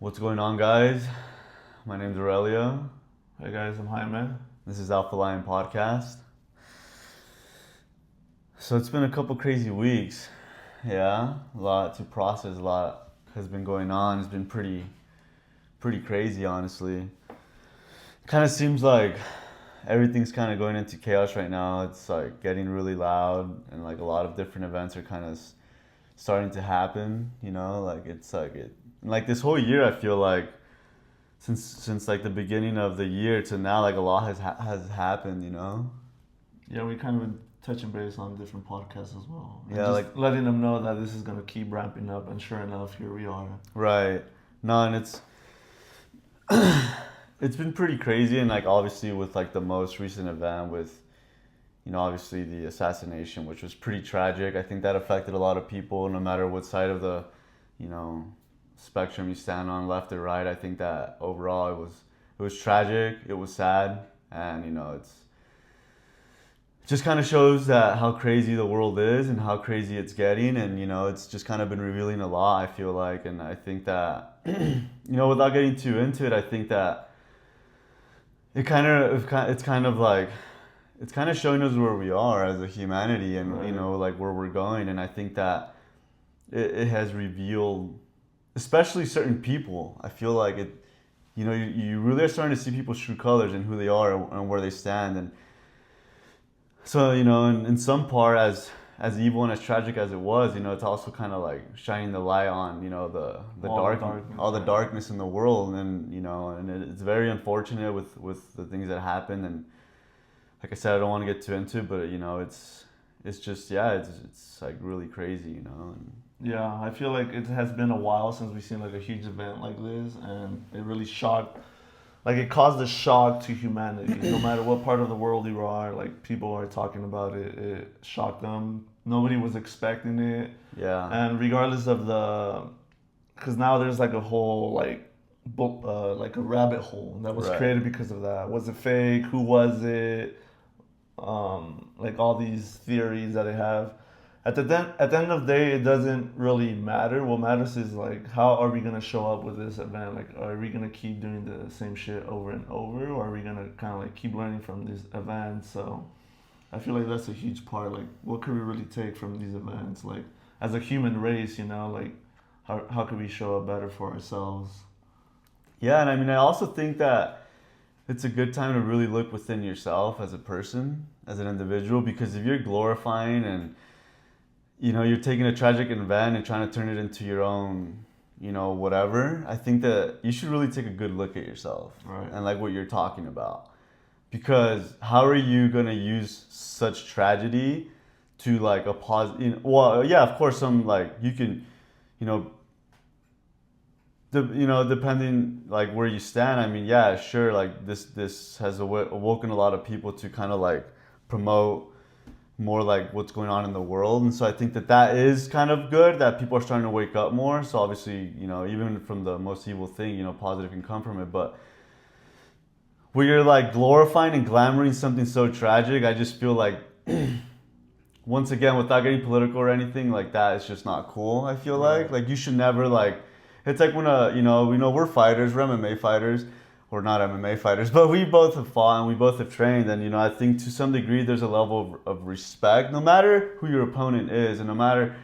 What's going on, guys? My name's Aurelio. Hey guys, I'm Jaime. This is Alpha Lion Podcast. So it's been a couple crazy weeks. Yeah, a lot to process. A lot has been going on. It's been pretty crazy, honestly. Kind of seems like everything's kind of going into chaos right now. It's like getting really loud, and like a lot of different events are kind of starting to happen. Like this whole year. I feel like since like the beginning of the year to now, like a lot has happened. Yeah, we kind of been touching base on different podcasts as well. And Yeah, just like letting them know that this is gonna keep ramping up, and sure enough, here we are. right. No, and it's been pretty crazy, and like obviously with like the most recent event with obviously the assassination, which was pretty tragic. I think that affected a lot of people, no matter what side of the you know spectrum you stand on, left or right. I think that overall it was tragic, it was sad, and it just kind of shows that how crazy the world is and how crazy it's getting, and it's just kind of been revealing a lot, I feel like. And I think that without getting too into it, I think that it's kind of showing us where we are as a humanity, and Right. like where we're going. And I think that it has revealed, especially certain people. I feel like you really are starting to see people's true colors and who they are and where they stand. And so in some part, as evil and as tragic as it was, it's also kind of like shining the light on the All the dark darkness, all the right. darkness in the world. And it's very unfortunate with the things that happen. And like I said, I don't want to get too into it, but it's just, yeah, it's like really crazy. And Yeah, I feel like it has been a while since we've seen like a huge event like this, and it really shocked. Like it caused a shock to humanity. No matter what part of the world you are, like people are talking about it. It shocked them. Nobody was expecting it, yeah, and regardless of because now there's like a whole like a rabbit hole that was right, created because of that. Was it fake? Who was it? Like all these theories that they have. At the end of the day, it doesn't really matter. What matters is like how are we gonna show up with this event? Like, are we gonna keep doing the same shit over and over, or are we gonna kind of like keep learning from these events? So I feel like that's a huge part. Like, what could we really take from these events? Like, as a human race, like how could we show up better for ourselves? yeah. And I mean, I also think that it's a good time to really look within yourself as a person, as an individual, because if you're glorifying and you're taking a tragic event and trying to turn it into your own, whatever, I think that you should really take a good look at yourself Right. and like what you're talking about. Because how are you going to use such tragedy to like a positive, well, yeah, of course, some like you can, you know, depending like where you stand. I mean, yeah, sure, like this has awoken a lot of people to kind of like promote more like what's going on in the world. And so I think that is kind of good, that people are starting to wake up more. So obviously, even from the most evil thing, positive can come from it. But where you're like glorifying and glamoring something so tragic, I just feel like once again, without getting political or anything like that, it's just not cool. I feel Right. like you should never like. It's like when we know we're fighters, we're MMA fighters, or not MMA fighters, but we both have fought and we both have trained. And I think to some degree there's a level of respect, no matter who your opponent is, and no matter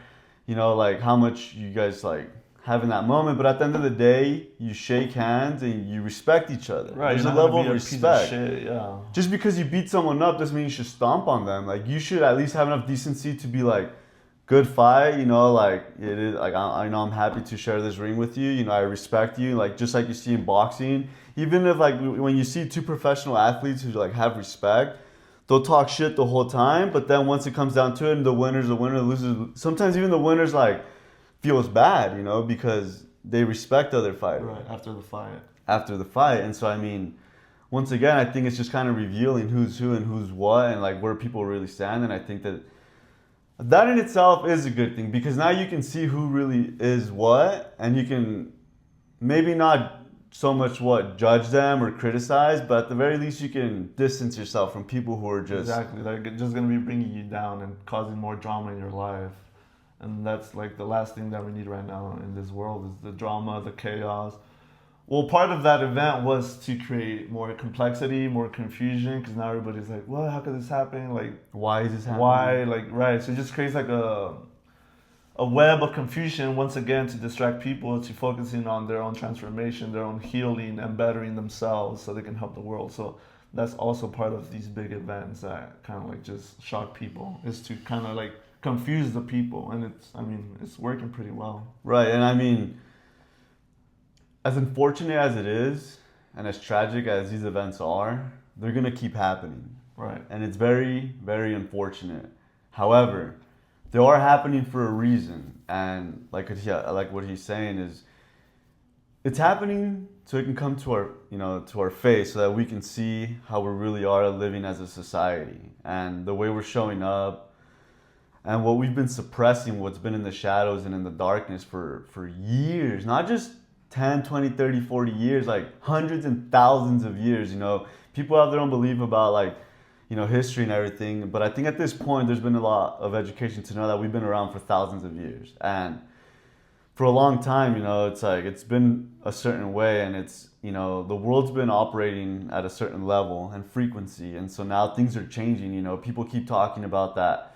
like how much you guys like have in that moment. But at the end of the day, you shake hands and you respect each other. Right. There's You're a not gonna level be of a piece of respect. shit. Yeah. Just because you beat someone up doesn't mean you should stomp on them. Like you should at least have enough decency to be like, good fight, like it is. Like I know I'm happy to share this ring with you. I respect you. Like just like you see in boxing, even if like when you see two professional athletes who like have respect, they'll talk shit the whole time. But then once it comes down to it, and the winner's the winner, the loser's sometimes even the winner's like feels bad, because they respect other fighters Right. After the fight. after the fight. And so I mean, once again, I think it's just kind of revealing who's who and who's what and like where people really stand. And I think that in itself is a good thing, because now you can see who really is what, and you can maybe not so much judge them or criticize, but at the very least you can distance yourself from people who are just Exactly. They're just gonna be bringing you down and causing more drama in your life, and that's like the last thing that we need right now in this world is the drama, the chaos. Well, part of that event was to create more complexity, more confusion, because now everybody's like, "What? How could this happen? Like, Why is this happening? why? Like, right?" So it just creates like a web of confusion once again to distract people to focusing on their own transformation, their own healing, and bettering themselves so they can help the world. So that's also part of these big events that kind of like just shock people, is to kind of like confuse the people, and it's working pretty well. Right, and I mean, as unfortunate as it is, and as tragic as these events are, they're gonna keep happening, Right. and it's very, very unfortunate. However, they are happening for a reason, and like what he's saying is, it's happening so it can come to our, to our face, so that we can see how we really are living as a society, and the way we're showing up, and what we've been suppressing, what's been in the shadows and in the darkness for years, not just 10, 20, 30, 40 years, like hundreds and thousands of years. People have their own belief about like, history and everything, but I think at this point there's been a lot of education to know that we've been around for thousands of years, and for a long time, it's like it's been a certain way, and it's, the world's been operating at a certain level and frequency, and so now things are changing. People keep talking about that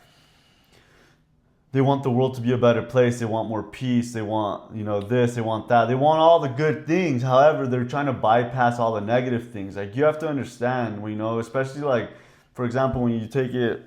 they want the world to be a better place. They want more peace. They want, this, they want that. They want all the good things. However, they're trying to bypass all the negative things. Like, you have to understand, especially like, for example, when you take it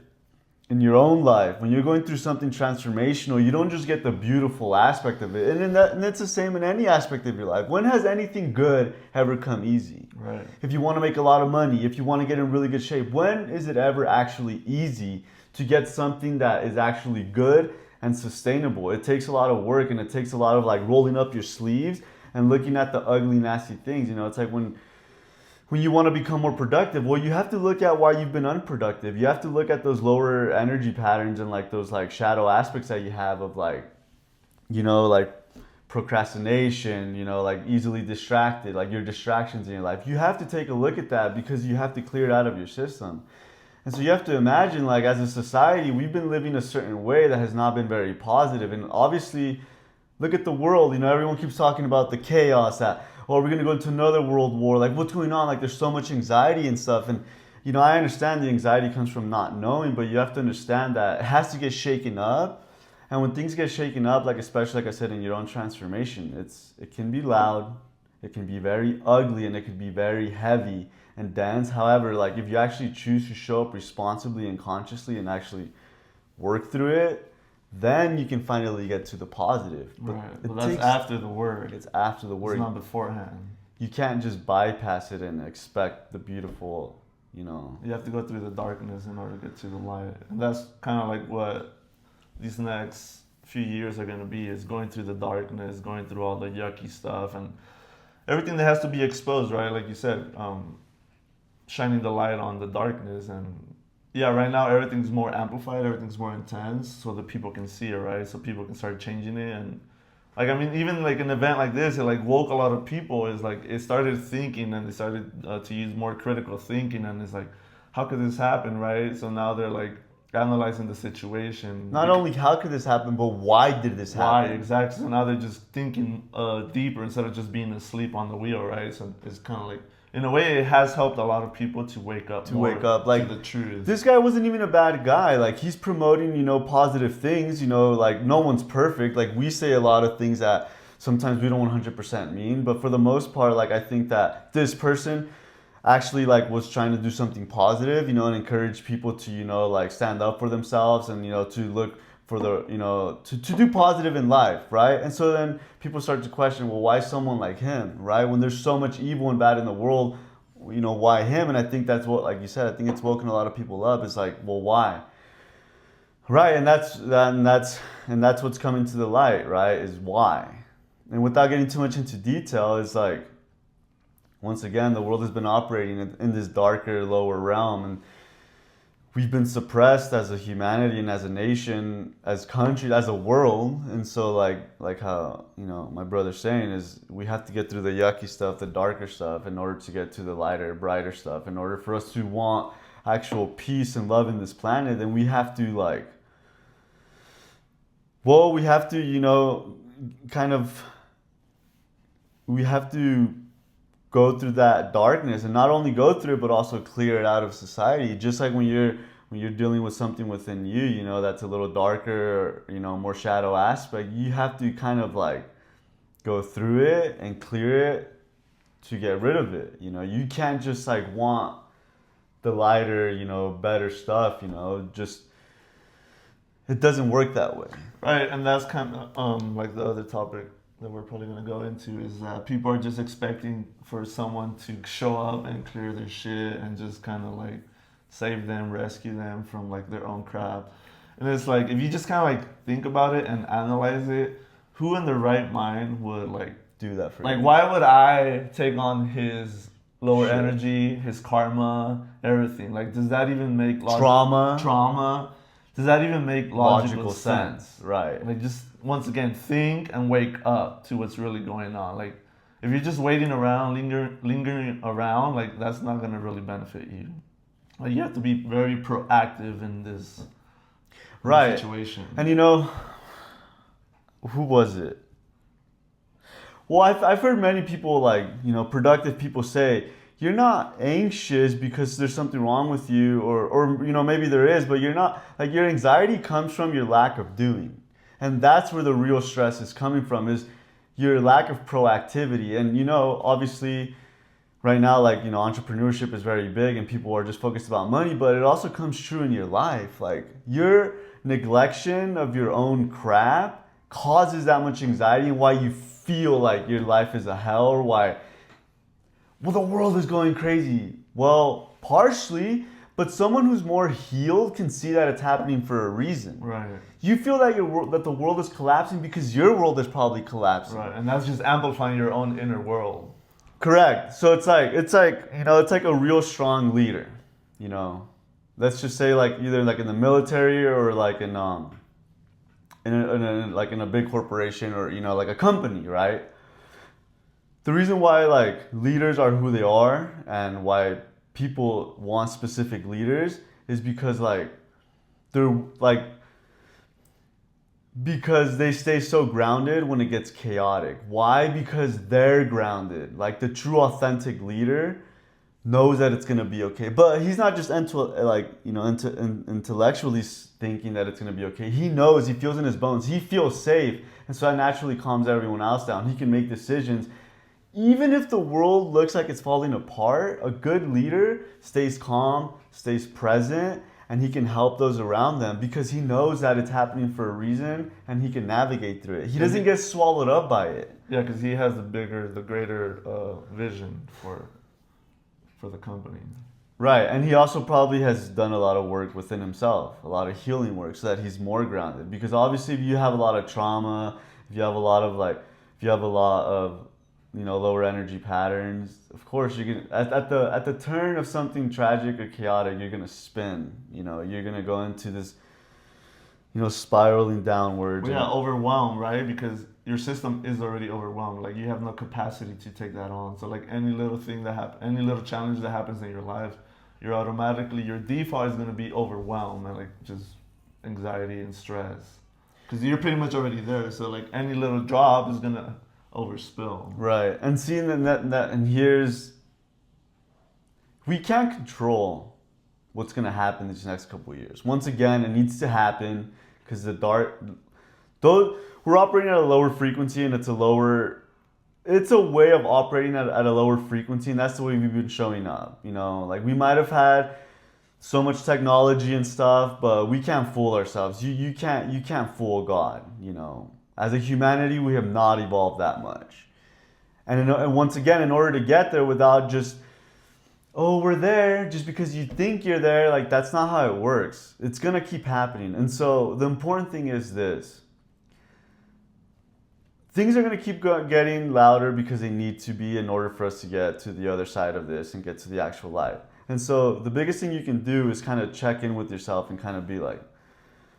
in your own life, when you're going through something transformational, you don't just get the beautiful aspect of it. And it's the same in any aspect of your life. When has anything good ever come easy? Right. If you want to make a lot of money, if you want to get in really good shape, when is it ever actually easy to get something that is actually good and sustainable? It takes a lot of work, and it takes a lot of like rolling up your sleeves and looking at the ugly, nasty things. It's like when you want to become more productive, well, you have to look at why you've been unproductive. You have to look at those lower energy patterns and like those like shadow aspects that you have of like, like procrastination, like easily distracted, like your distractions in your life. You have to take a look at that, because you have to clear it out of your system. And so you have to imagine, like, as a society, we've been living a certain way that has not been very positive. And obviously, look at the world. Everyone keeps talking about the chaos that, we're going to go into another world war. Like, what's going on? Like, there's so much anxiety and stuff. And, I understand the anxiety comes from not knowing, but you have to understand that it has to get shaken up. And when things get shaken up, like, especially, like I said, in your own transformation, it can be loud, it can be very ugly, and it can be very heavy and dense. However, like, if you actually choose to show up responsibly and consciously and actually work through it, then you can finally get to the positive. But right. Well, that's after the work. It's after the work. It's not beforehand. You can't just bypass it and expect the beautiful, You have to go through the darkness in order to get to the light. And that's kind of like what these next few years are going to be, is going through the darkness, going through all the yucky stuff, and everything that has to be exposed, right? Like you said, shining the light on the darkness. And yeah, right now everything's more amplified, everything's more intense, so that people can see it, right? So people can start changing it. And like, even like an event like this, it like woke a lot of people. Is like, it started thinking, and they started to use more critical thinking, and it's like, how could this happen, right? So now they're like analyzing the situation. Not only how could this happen, but why did this happen? Why, exactly. So now they're just thinking deeper instead of just being asleep on the wheel, right? So it's kind of like, in a way, it has helped a lot of people to wake up. Like, to the truth. This guy wasn't even a bad guy. Like, he's promoting, positive things. Like, no one's perfect. Like, we say a lot of things that sometimes we don't 100% mean, but for the most part, like, I think that this person actually like was trying to do something positive, and encourage people to, like, stand up for themselves, and, to look for the, to do positive in life, right? And so then people start to question, well, why someone like him, right? When there's so much evil and bad in the world, why him? And I think that's what, like you said, I think it's woken a lot of people up. It's like, well, why? Right, and that's what's coming to the light, right? Is why. And without getting too much into detail, it's like, once again, the world has been operating in this darker, lower realm, and we've been suppressed as a humanity and as a nation, as country, as a world. And so like how, my brother's saying, is we have to get through the yucky stuff, the darker stuff, in order to get to the lighter, brighter stuff. In order for us to want actual peace and love in this planet, then we have to we have to, we have to go through that darkness, and not only go through it but also clear it out of society. Just like when you're dealing with something within you, you know, that's a little darker, you know, more shadow aspect, you have to kind of like go through it and clear it to get rid of it. You know, you can't just like want the lighter, you know, better stuff, you know, just it doesn't work that way. Right, and that's kind of like the other topic that we're probably gonna go into is that people are just expecting for someone to show up and clear their shit and just kind of like save them, rescue them from like their own crap. And it's like if you just kind of like think about it and analyze it, who in their right mind would like Do that for like you. why would I take on his lower Shit. energy, his karma, everything? Like does that even make Trauma. does that even make logical sense? Right. Like just once again think and wake up to what's really going on. Like if you're just waiting around, lingering around, like that's not gonna really benefit you. Like you have to be very proactive in this Right. situation. And you know, who was it? Well, I've heard many people, like, you know, productive people say, you're not anxious because there's something wrong with you, or you know, maybe there is, but you're not, like, your anxiety comes from your lack of doing. And that's where the real stress is coming from, is your lack of proactivity. And, you know, obviously, right now, like, you know, entrepreneurship is very big and people are just focused about money, but it also comes true in your life. Like, your neglection of your own crap causes that much anxiety, and why you feel like your life is a hell, or why, well, the world is going crazy. Well, partially, but someone who's more healed can see that it's happening for a reason. Right. You feel that that the world is collapsing because your world is probably collapsing. Right. And that's just amplifying your own inner world. Correct. So it's like you know, it's like a real strong leader. You know, let's just say like either like in the military or like in like in a big corporation, or you know, like a company, right? The reason why like leaders are who they are and why people want specific leaders is because like they're like because they stay so grounded when it gets chaotic. Why? Because they're grounded. Like the true authentic leader knows that it's gonna be okay. But he's not just intellectually thinking that it's gonna be okay. He knows, he feels in his bones, he feels safe, and so that naturally calms everyone else down. He can make decisions. Even if the world looks like it's falling apart, a good leader stays calm, stays present, and he can help those around them because he knows that it's happening for a reason and he can navigate through it. He doesn't get swallowed up by it. Yeah, because he has the greater vision for the company. Right, and he also probably has done a lot of work within himself, a lot of healing work, so that he's more grounded. Because obviously, if you have a lot of trauma, if you have a lot of you know, lower energy patterns, of course you're gonna at the turn of something tragic or chaotic, you're gonna spin. You know, you're gonna go into this, you know, spiraling downwards. Well, yeah, overwhelmed, right? Because your system is already overwhelmed. Like you have no capacity to take that on. So like any little thing any little challenge that happens in your life, your default is gonna be overwhelmed and like just anxiety and stress, because you're pretty much already there. So like any little drop is gonna overspill. Right, and seeing we can't control what's gonna happen these next couple of years. Once again, it needs to happen because though we're operating at a lower frequency, and it's a way of operating at a lower frequency, and that's the way we've been showing up. You know, like we might have had so much technology and stuff, but we can't fool ourselves. You can't fool God. You know, as a humanity, we have not evolved that much. And once again, in order to get there without just, oh, we're there just because you think you're there, like that's not how it works. It's gonna keep happening. And so the important thing is this. Things are gonna keep getting louder because they need to be in order for us to get to the other side of this and get to the actual light. And so the biggest thing you can do is kind of check in with yourself and kind of be like,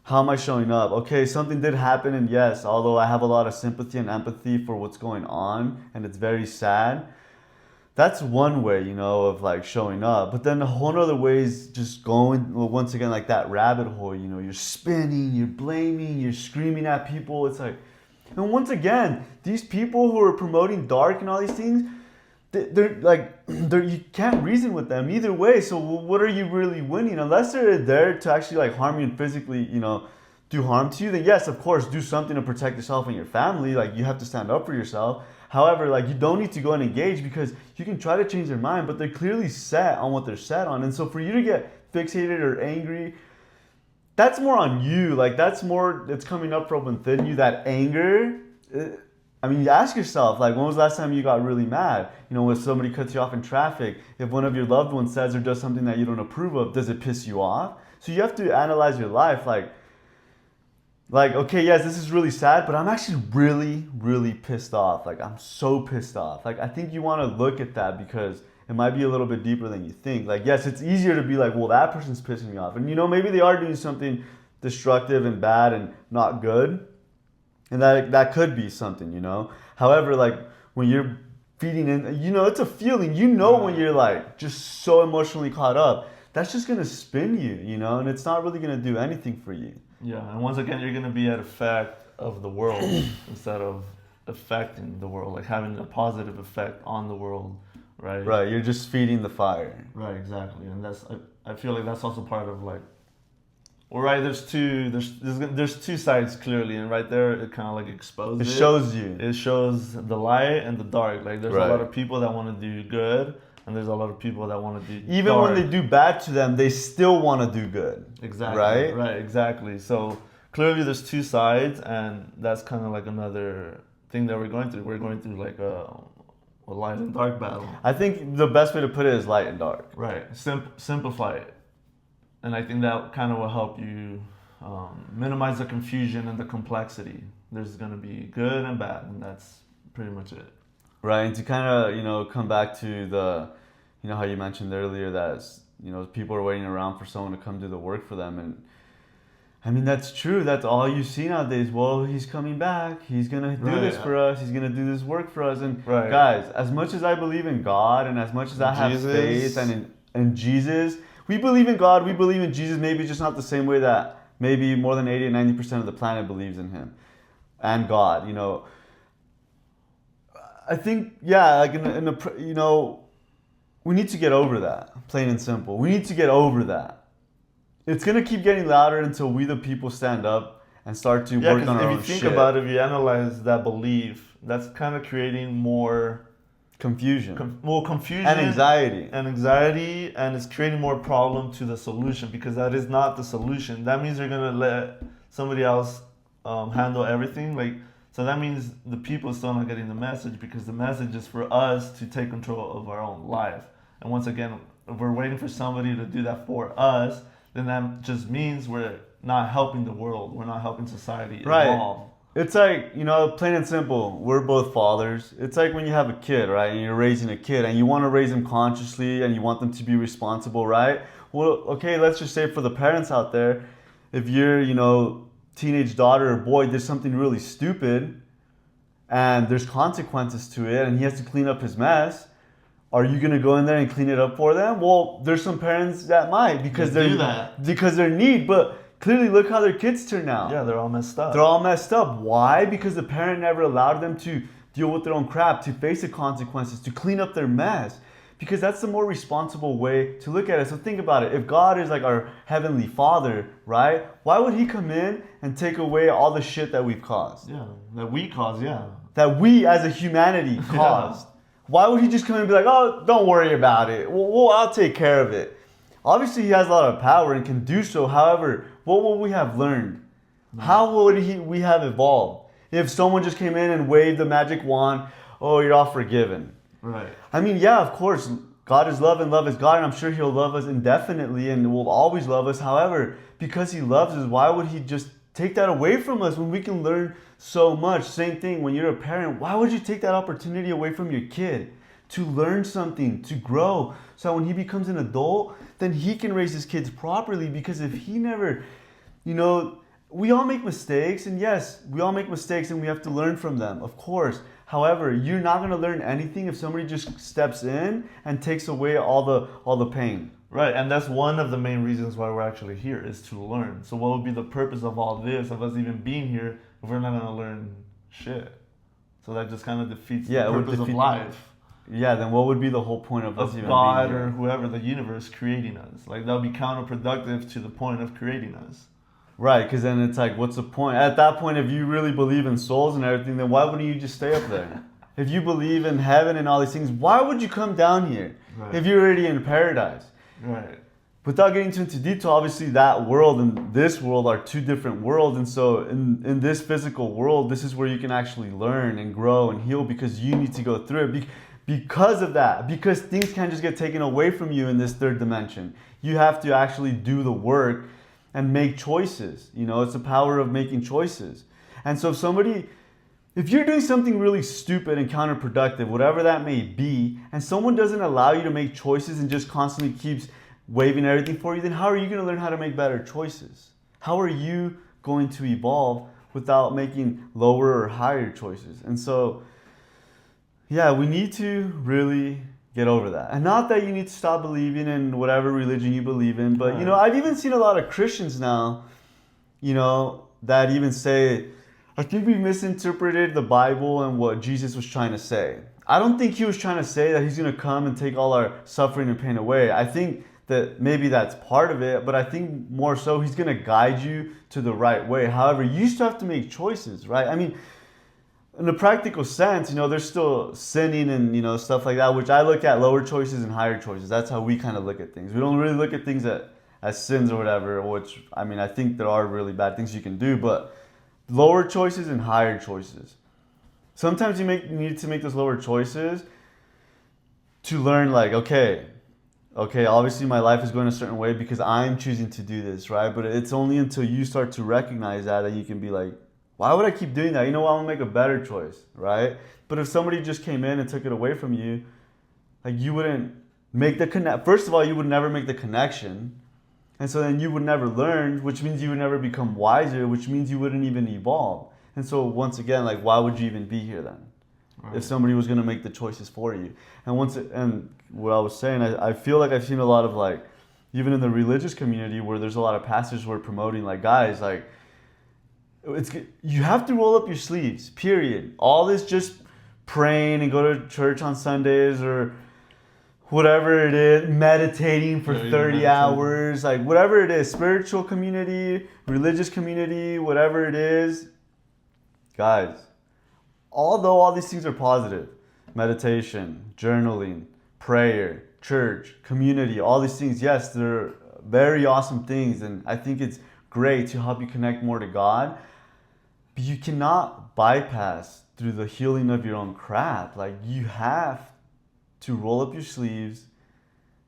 how am I showing up? Okay, something did happen, and yes, although I have a lot of sympathy and empathy for what's going on, and it's very sad, that's one way, you know, of like showing up. But then a whole other way is just going, well, once again, like that rabbit hole, you know, you're spinning, you're blaming, you're screaming at people. It's like, and once again, these people who are promoting dark and all these things, they're like you can't reason with them either way. So what are you really winning unless they're there to actually like harm you and physically, do harm to you? Then yes, of course, do something to protect yourself and your family. Like you have to stand up for yourself. However, like you don't need to go and engage because you can try to change their mind, but they're clearly set on what they're set on. And so for you to get fixated or angry, that's more on you. Like that's more, it's coming up from within you, that anger. I mean, you ask yourself, like, when was the last time you got really mad? When somebody cuts you off in traffic, if one of your loved ones says or does something that you don't approve of, does it piss you off? So you have to analyze your life, like, okay, yes, this is really sad, but I'm actually really, really pissed off. Like, I'm so pissed off. Like, I think you want to look at that because it might be a little bit deeper than you think. Like, yes, it's easier to be like, well, that person's pissing me off. And, maybe they are doing something destructive and bad and not good. And that could be something, However, like, when you're feeding in, it's a feeling. When you're, like, just so emotionally caught up, that's just going to spin you, and it's not really going to do anything for you. Yeah, and once again, you're going to be at effect of the world instead of affecting the world, like having a positive effect on the world, right? Right, you're just feeding the fire. Right, exactly. And I feel like that's also part of like, well, right, there's two sides clearly, and right there it kind of like exposes it. Shows you. It shows the light and the dark. Like there's a lot of people that want to do good, and there's a lot of people that want to do even dark. When they do bad to them, they still want to do good. Exactly. Right? Right, exactly. So clearly there's two sides, and that's kind of like another thing that we're going through. We're going through like a light and dark battle. I think the best way to put it is light and dark. Right. Simplify it. And I think that kind of will help you minimize the confusion and the complexity. There's going to be good and bad, and that's pretty much it. Right, and to kind of, come back to the, how you mentioned earlier that, people are waiting around for someone to come do the work for them. And, I mean, that's true. That's all you see nowadays. Well, he's coming back. He's going to do this for us. He's going to do this work for us. And, guys, as much as I believe in God and as much as I have faith and in Jesus, we believe in God, we believe in Jesus, maybe just not the same way that maybe more than 80 or 90% of the planet believes in him and God, I think, like we need to get over that, plain and simple. We need to get over that. It's going to keep getting louder until we, the people, stand up and start to work on our own shit. If you think about it, if you analyze that belief, that's kind of creating more confusion. Confusion and anxiety, and it's creating more problem to the solution because that is not the solution. That means you're gonna let somebody else handle everything. So that means the people are still not getting the message because the message is for us to take control of our own life. And once again, if we're waiting for somebody to do that for us, then that just means we're not helping the world. We're not helping society evolve. It's like, plain and simple, we're both fathers. It's like when you have a kid, right? And you're raising a kid and you want to raise them consciously and you want them to be responsible, right? Well, okay, let's just say for the parents out there, if your, teenage daughter or boy did something really stupid and there's consequences to it and he has to clean up his mess, are you going to go in there and clean it up for them? Well, there's some parents that might because they're need, but clearly, look how their kids turn out. Yeah, they're all messed up. They're all messed up. Why? Because the parent never allowed them to deal with their own crap, to face the consequences, to clean up their mess. Because that's the more responsible way to look at it. So think about it. If God is like our heavenly Father, right? Why would he come in and take away all the shit that we've caused? Yeah, that we caused, yeah. That we as a humanity caused. Why would he just come in and be like, oh, don't worry about it. Well, I'll take care of it. Obviously, he has a lot of power and can do so. However, what would we have learned? How would we have evolved? If someone just came in and waved the magic wand, oh, you're all forgiven. Right. I mean, yeah, of course, God is love and love is God, and I'm sure he'll love us indefinitely and will always love us. However, because he loves us, why would he just take that away from us when we can learn so much? Same thing, when you're a parent, why would you take that opportunity away from your kid? To learn something, to grow, so when he becomes an adult, then he can raise his kids properly. Because if he never, we all make mistakes, and yes, we all make mistakes and we have to learn from them, of course. However, you're not going to learn anything if somebody just steps in and takes away all the pain. Right, and that's one of the main reasons why we're actually here, is to learn. So what would be the purpose of all this, of us even being here, if we're not going to learn shit? So that just kind of defeats the purpose of life. yeah, then what would be the whole point of us even God being or here? whoever, the universe creating us. Like that would be counterproductive to the point of creating us. Right, because then it's like, what's the point? At that point, if you really believe in souls and everything, then why wouldn't you just stay up there? If you believe in heaven and all these things, why would you come down here Right. if you're already in paradise? Right. Without getting into detail, obviously that world and this world are two different worlds. And so in this physical world, this is where you can actually learn and grow and heal because you need to go through it. Because of that, because things can't just get taken away from you in this third dimension. You have to actually do the work and make choices. You know, it's the power of making choices. And so if you're doing something really stupid and counterproductive, whatever that may be, and someone doesn't allow you to make choices and just constantly keeps waving everything for you, then how are you going to learn how to make better choices? How are you going to evolve without making lower or higher choices? And so, yeah, we need to really get over that. And not that you need to stop believing in whatever religion you believe in, but, you know, I've even seen a lot of Christians now, you know, that even say, I think we misinterpreted the Bible and what Jesus was trying to say. I don't think he was trying to say that he's going to come and take all our suffering and pain away. I think that maybe that's part of it, but I think more so he's going to guide you to the right way. However, you still have to make choices, right? I mean, in a practical sense, you know, there's still sinning and, you know, stuff like that, which I look at lower choices and higher choices. That's how we kind of look at things. We don't really look at things as sins or whatever, which, I mean, I think there are really bad things you can do, but lower choices and higher choices. Sometimes you need to make those lower choices to learn, like, okay, obviously my life is going a certain way because I'm choosing to do this, right? But it's only until you start to recognize that you can be like, why would I keep doing that? You know what? I'm gonna make a better choice, right? But if somebody just came in and took it away from you, like you wouldn't make the connect. First of all, you would never make the connection. And so then you would never learn, which means you would never become wiser, which means you wouldn't even evolve. And so once again, like, why would you even be here then? Right. If somebody was going to make the choices for you. And what I was saying, I feel like I've seen a lot of, like, even in the religious community where there's a lot of pastors who are promoting, like, guys, like, you have to roll up your sleeves, period. All this just praying and go to church on Sundays or whatever it is, meditating for 30 hours, like whatever it is, spiritual community, religious community, whatever it is. Guys, although all these things are positive, meditation, journaling, prayer, church, community, all these things, yes, they're very awesome things. And I think it's great to help you connect more to God. But you cannot bypass through the healing of your own crap. Like, you have to roll up your sleeves.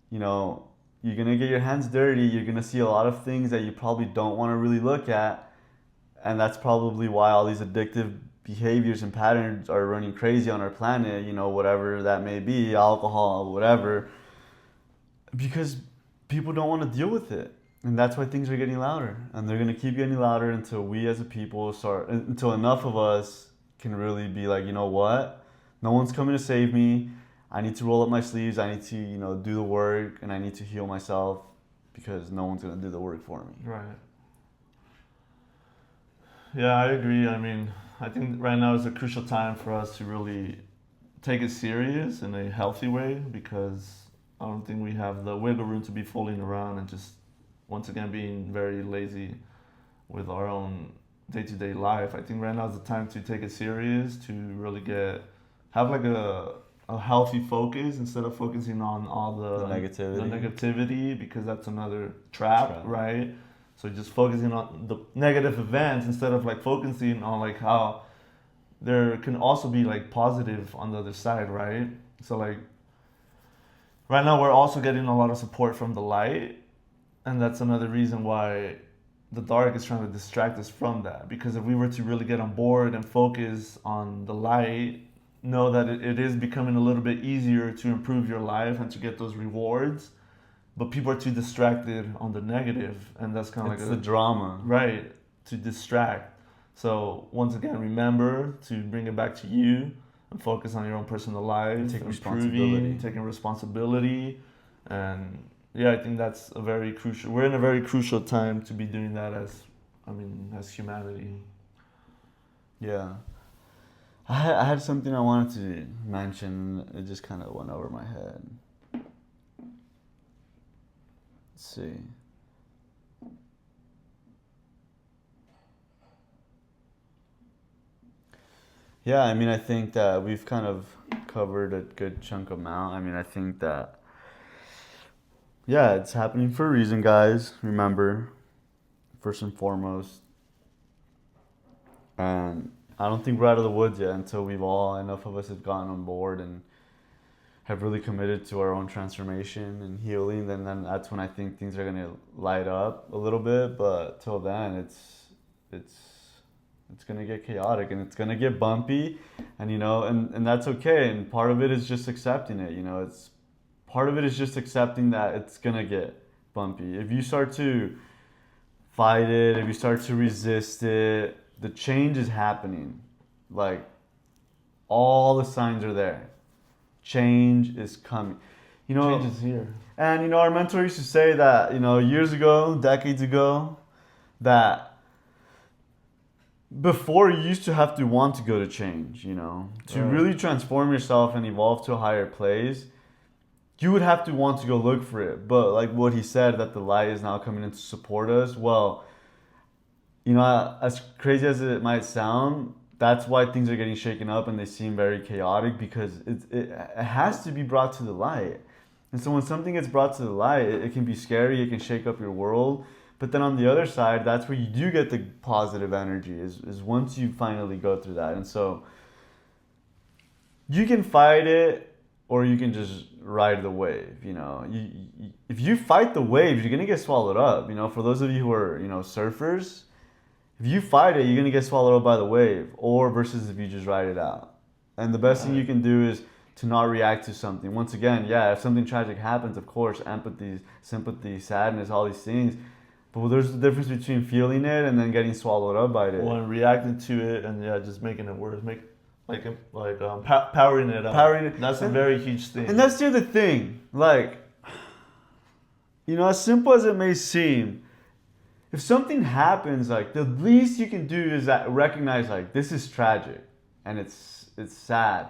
You know, you're going to get your hands dirty. You're going to see a lot of things that you probably don't want to really look at. And that's probably why all these addictive behaviors and patterns are running crazy on our planet, you know, whatever that may be, alcohol, whatever. Because people don't want to deal with it. And that's why things are getting louder. And they're going to keep getting louder until we as a people until enough of us can really be like, you know what? No one's coming to save me. I need to roll up my sleeves. I need to, you know, do the work, and I need to heal myself because no one's going to do the work for me. Right. Yeah, I agree. I mean, I think right now is a crucial time for us to really take it serious in a healthy way, because I don't think we have the wiggle room to be fooling around and just once again being very lazy with our own day-to-day life. I think right now is the time to take it serious, to really have like a healthy focus instead of focusing on all the negativity, because that's another trap, right? So just focusing on the negative events instead of like focusing on like how there can also be like positive on the other side, right? So like right now we're also getting a lot of support from the light, and that's another reason why the dark is trying to distract us from that. Because if we were to really get on board and focus on the light, know that it is becoming a little bit easier to improve your life and to get those rewards. But people are too distracted on the negative, and that's kind of like the drama, right? To distract. So once again, remember to bring it back to you and focus on your own personal life, taking responsibility, and yeah, I think that's we're in a very crucial time to be doing that as humanity. Yeah. I had something I wanted to mention. It just kind of went over my head. Let's see. Yeah, I mean, I think that we've kind of covered a good chunk amount. I mean, I think that, yeah, it's happening for a reason, guys. Remember, first and foremost. And I don't think we're out of the woods yet until enough of us have gotten on board and have really committed to our own transformation and healing. Then that's when I think things are gonna light up a little bit. But till then, it's gonna get chaotic and it's gonna get bumpy, and and that's okay. And part of it is just accepting it. It's part of it is just accepting that it's gonna get bumpy. If you start to fight it, if you start to resist it, the change is happening. Like, all the signs are there. Change is coming. Change is here. And our mentor used to say that, years ago, decades ago, that before you used to have to want to go to change, to really transform yourself and evolve to a higher place, you would have to want to go look for it. But like what he said, that the light is now coming in to support us, well, as crazy as it might sound, that's why things are getting shaken up and they seem very chaotic, because it has to be brought to the light. And so when something gets brought to the light, it can be scary, it can shake up your world. But then on the other side, that's where you do get the positive energy, is once you finally go through that. And so you can fight it, or you can just ride the wave. If you fight the waves, you're gonna get swallowed up. For those of you who are surfers, if you fight it, you're gonna get swallowed up by the wave, or versus if you just ride it out. And the best thing you can do is to not react to something. Once again, yeah, if something tragic happens, of course, empathy, sympathy, sadness, all these things. But there's the difference between feeling it and then getting swallowed up by it. Well, and reacting to it and just making it worse, powering it up. Powering it. That's a very huge thing. And that's the other thing. Like, as simple as it may seem, if something happens, like, the least you can do is recognize, like, this is tragic and it's sad.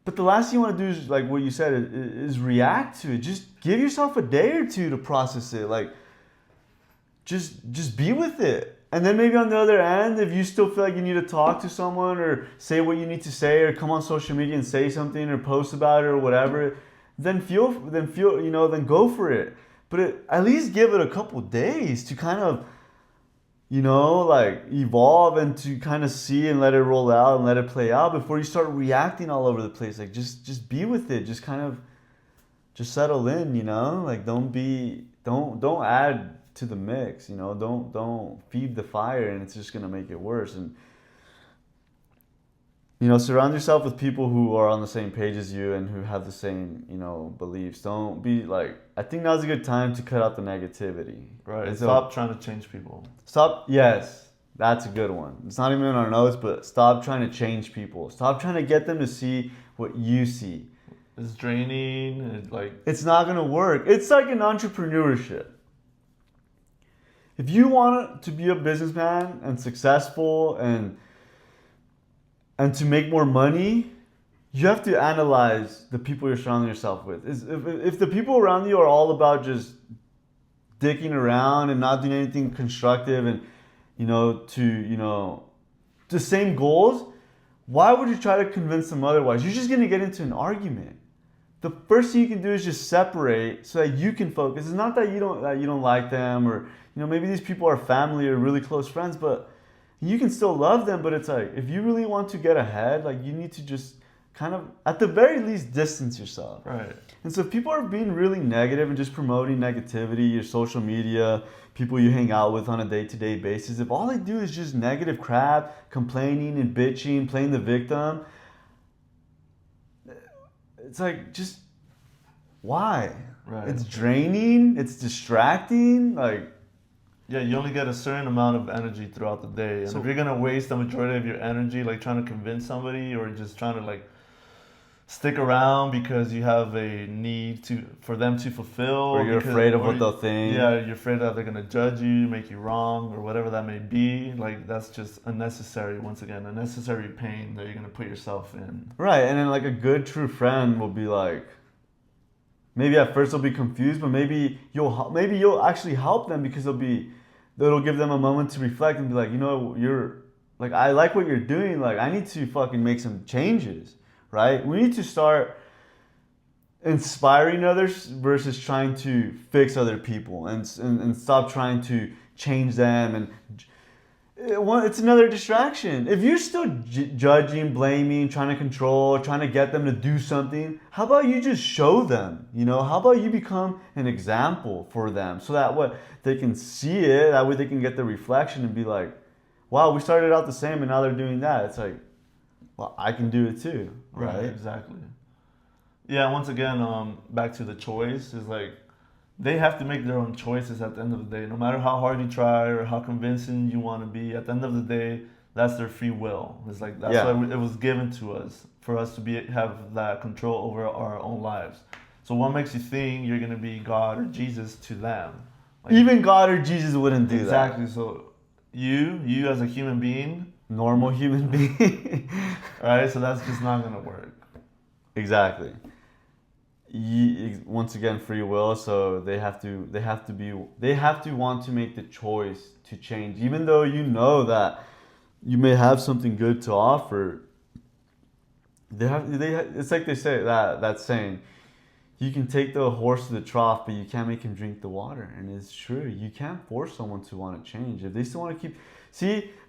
But the last thing you want to do is, like what you said, is react to it. Just give yourself a day or two to process it. Like, just be with it. And then maybe on the other end, if you still feel like you need to talk to someone or say what you need to say, or come on social media and say something or post about it or whatever, then go for it. But at least give it a couple days to kind of, evolve and to kind of see and let it roll out and let it play out before you start reacting all over the place. Like, just be with it. Just kind of, just settle in, like, don't add to the mix, don't feed the fire, and it's just going to make it worse. And surround yourself with people who are on the same page as you and who have the same beliefs. Don't be like, I think now's a good time to cut out the negativity. Right. And stop trying to change people. Yes, that's a good one. It's not even in our notes, but stop trying to change people. Stop trying to get them to see what you see. It's draining. It's not going to work. It's like in entrepreneurship. If you want to be a businessman and successful and to make more money, you have to analyze the people you're surrounding yourself with. If the people around you are all about just dicking around and not doing anything constructive and the same goals, why would you try to convince them otherwise? You're just gonna get into an argument. The first thing you can do is just separate so that you can focus. It's not that you don't like them, or maybe these people are family or really close friends, but you can still love them. But it's like, if you really want to get ahead, like, you need to just kind of, at the very least, distance yourself. Right. And so if people are being really negative and just promoting negativity, your social media, people you hang out with on a day-to-day basis, if all they do is just negative crap, complaining and bitching, playing the victim, it's like, just why? Right. It's draining, it's distracting, like. Yeah, you only get a certain amount of energy throughout the day. And if you're going to waste the majority of your energy, like, trying to convince somebody or just trying to, like, stick around because you have a need for them to fulfill, Or you're afraid of what they'll think. Yeah, you're afraid that they're gonna judge you, make you wrong, or whatever that may be. Like that's just unnecessary. Once again, unnecessary pain that you're gonna put yourself in. Right, and then like a good true friend will be like, maybe at first they'll be confused, but maybe you'll actually help them because it'll give them a moment to reflect and be like, you know, you're like, I like what you're doing. Like, I need to fucking make some changes, right? We need to start inspiring others versus trying to fix other people and stop trying to change them. And it's another distraction. If you're still judging, blaming, trying to control, trying to get them to do something, how about you just show them? You know, how about you become an example for them so that what they can see it, that way they can get the reflection and be like, wow, we started out the same and now they're doing that. It's like, well, I can do it too, right? Exactly. Yeah, once again, back to the choice is like they have to make their own choices at the end of the day. No matter how hard you try or how convincing you want to be, at the end of the day, that's their free will. It's like that's why it was given to us for us to have that control over our own lives. So what makes you think you're gonna be God or Jesus to them? Like, even God or Jesus wouldn't do exactly. that. So you as a human being, normal human being, right? So that's just not gonna work. Exactly. Once again, free will. So they have to want to make the choice to change, even though you know that you may have something good to offer. It's like they say that saying, you can take the horse to the trough, but you can't make him drink the water. And it's true. You can't force someone to want to change if they still want to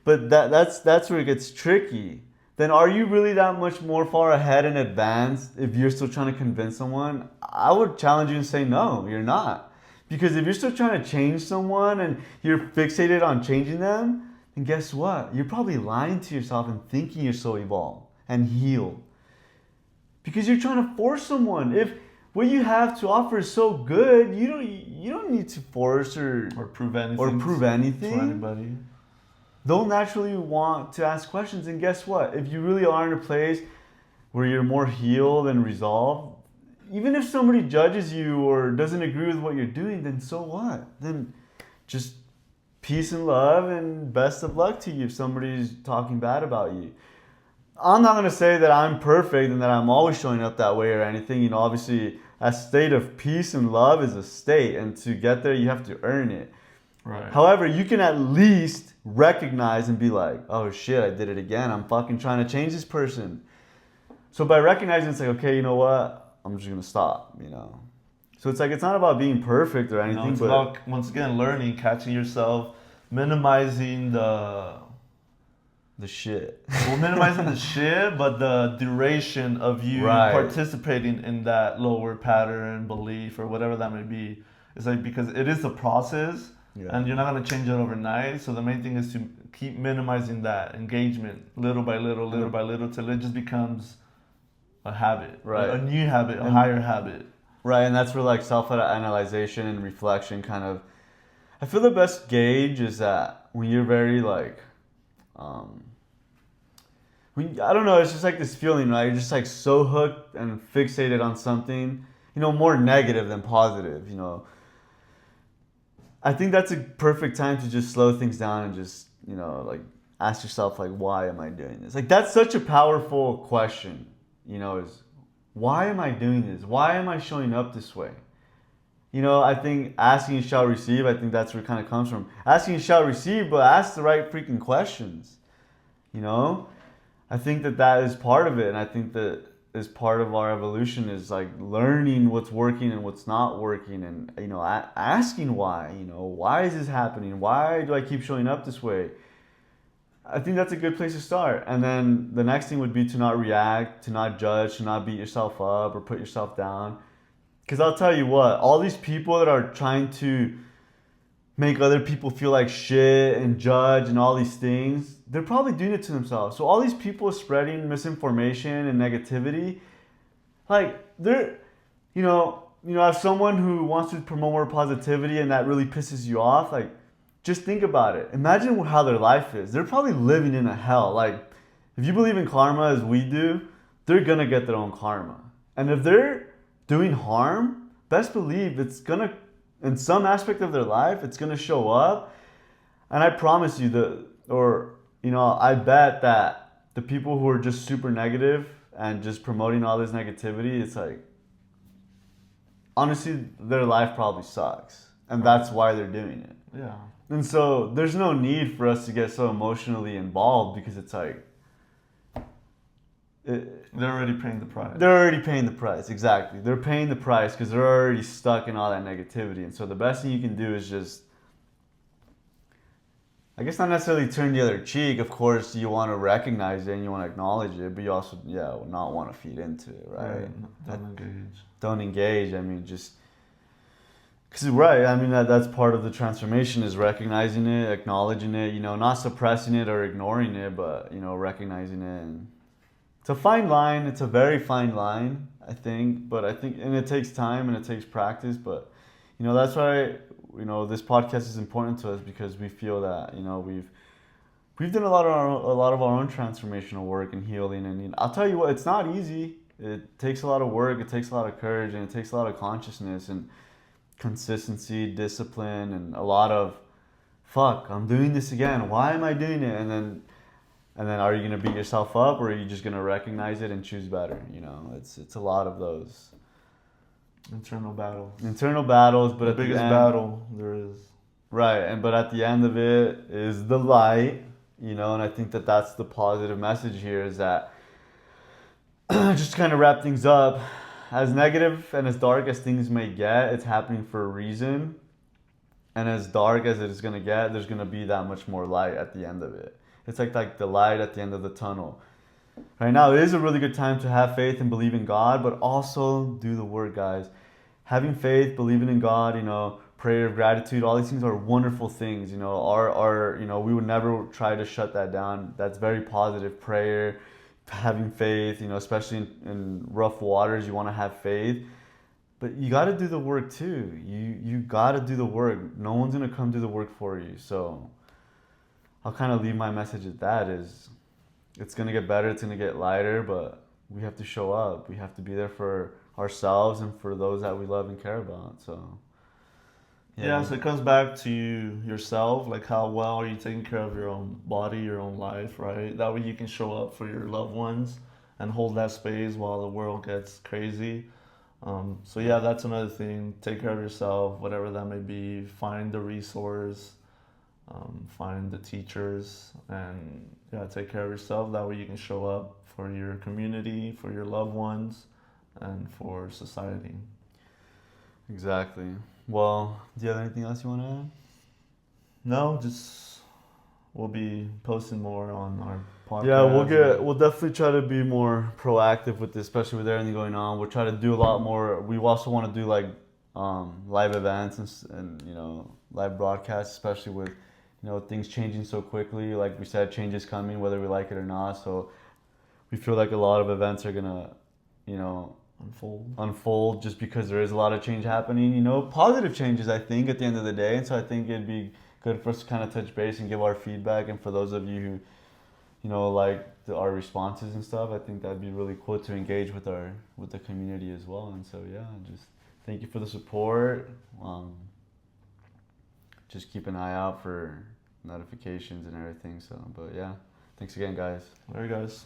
but that's where it gets tricky. Then are you really that much more far ahead and advanced if you're still trying to convince someone? I would challenge you and say, no, you're not. Because if you're still trying to change someone and you're fixated on changing them, then guess what? You're probably lying to yourself and thinking you're so evolved and healed. Because you're trying to force someone. If what you have to offer is so good, you don't need to force or prove anything to anybody. They'll naturally want to ask questions. And guess what? If you really are in a place where you're more healed and resolved, even if somebody judges you or doesn't agree with what you're doing, then so what? Then just peace and love and best of luck to you if somebody's talking bad about you. I'm not going to say that I'm perfect and that I'm always showing up that way or anything. You know, obviously, a state of peace and love is a state. And to get there, you have to earn it. Right. However, you can at least recognize and be like, oh shit, I did it again. I'm fucking trying to change this person. So by recognizing, it's like, okay, you know what? I'm just going to stop, you know? So it's like, it's not about being perfect or anything. It's about, once again, learning, catching yourself, minimizing the shit. Well, minimizing the shit, but the duration of you participating in that lower pattern, belief, or whatever that may be. It's like, because it is a process. Yeah. And you're not going to change it overnight. So the main thing is to keep minimizing that engagement little by little, till it just becomes a habit, right? A new habit, a higher habit. Right, and that's where like self-analyzation and reflection kind of, I feel the best gauge is that when you're very like, I don't know, it's just like this feeling, right? You're just like so hooked and fixated on something, you know, more negative than positive, you know. I think that's a perfect time to just slow things down and just, you know, like ask yourself, like, why am I doing this? Like, that's such a powerful question, you know, is why am I doing this? Why am I showing up this way? You know, I think asking you shall receive, I think that's where it kind of comes from. Asking you shall receive, but ask the right freaking questions, you know? I think that is part of it, and I think that is part of our evolution is like learning what's working and what's not working, and you know, asking why, you know, why is this happening? Why do I keep showing up this way? I think that's a good place to start. And then the next thing would be to not react, to not judge, to not beat yourself up or put yourself down. Because I'll tell you what, all these people that are trying to make other people feel like shit and judge and all these things, they're probably doing it to themselves. So all these people spreading misinformation and negativity, like they're, you know, as someone who wants to promote more positivity and that really pisses you off, like just think about it. Imagine how their life is. They're probably living in a hell. Like if you believe in karma as we do, they're gonna get their own karma. And if they're doing harm, best believe it's gonna, in some aspect of their life, it's gonna show up. And I promise you I bet that the people who are just super negative and just promoting all this negativity, it's like, honestly, their life probably sucks. And that's why they're doing it. Yeah. And so there's no need for us to get so emotionally involved because it's like, They're already paying the price. they're already paying the price. Exactly. They're paying the price because they're already stuck in all that negativity. And so the best thing you can do is just, I guess not necessarily turn the other cheek. Of course, you want to recognize it and you want to acknowledge it, but you also, not want to feed into it, right? Don't engage. Don't engage. I mean, just, because, right, I mean, that's part of the transformation is recognizing it, acknowledging it, not suppressing it or ignoring it, but, recognizing it. And it's a fine line. It's a very fine line, I think. But and it takes time and it takes practice. But, that's why, this podcast is important to us because we feel that, we've done a lot of our own transformational work and healing. And I'll tell you what, it's not easy. It takes a lot of work. It takes a lot of courage, and it takes a lot of consciousness and consistency, discipline, and a lot of, fuck, I'm doing this again. Why am I doing it? And then are you gonna beat yourself up, or are you just gonna recognize it and choose better? It's a lot of those Internal battles. But The at biggest the end, battle there is. right? But at the end of it is the light, and I think that that's the positive message here is that just to kind of wrap things up, as negative and as dark as things may get, it's happening for a reason. And as dark as it is going to get, there's going to be that much more light at the end of it. It's like the light at the end of the tunnel. Right now, it is a really good time to have faith and believe in God, but also do the work, guys. Having faith, believing in God, prayer of gratitude, all these things are wonderful things. We would never try to shut that down. That's very positive. Prayer, having faith, especially in rough waters, you want to have faith. But you got to do the work too. You got to do the work. No one's going to come do the work for you. So I'll kind of leave my message at that is it's going to get better. It's going to get lighter, but we have to show up. We have to be there for ourselves and for those that we love and care about. So yeah, so it comes back to yourself, like how well are you taking care of your own body, your own life, right? That way you can show up for your loved ones and hold that space while the world gets crazy. So yeah, that's another thing. Take care of yourself, whatever that may be. Find the resource, find the teachers, and take care of yourself. That way you can show up for your community, for your loved ones, and for society. Exactly. Well, do you have anything else you want to add? No, just we'll be posting more on our podcast. Yeah, we'll definitely try to be more proactive with this, especially with everything going on. We'll try to do a lot more. We also want to do like live events and live broadcasts, especially with things changing so quickly. Like we said, change is coming, whether we like it or not. So we feel like a lot of events are gonna unfold just because there is a lot of change happening, positive changes, I think, at the end of the day. And so I think it'd be good for us to kind of touch base and give our feedback. And for those of you who, like our responses and stuff, I think that'd be really cool to engage with the community as well. And so, just thank you for the support. Just keep an eye out for notifications and everything. So, but thanks again, guys. All right, guys.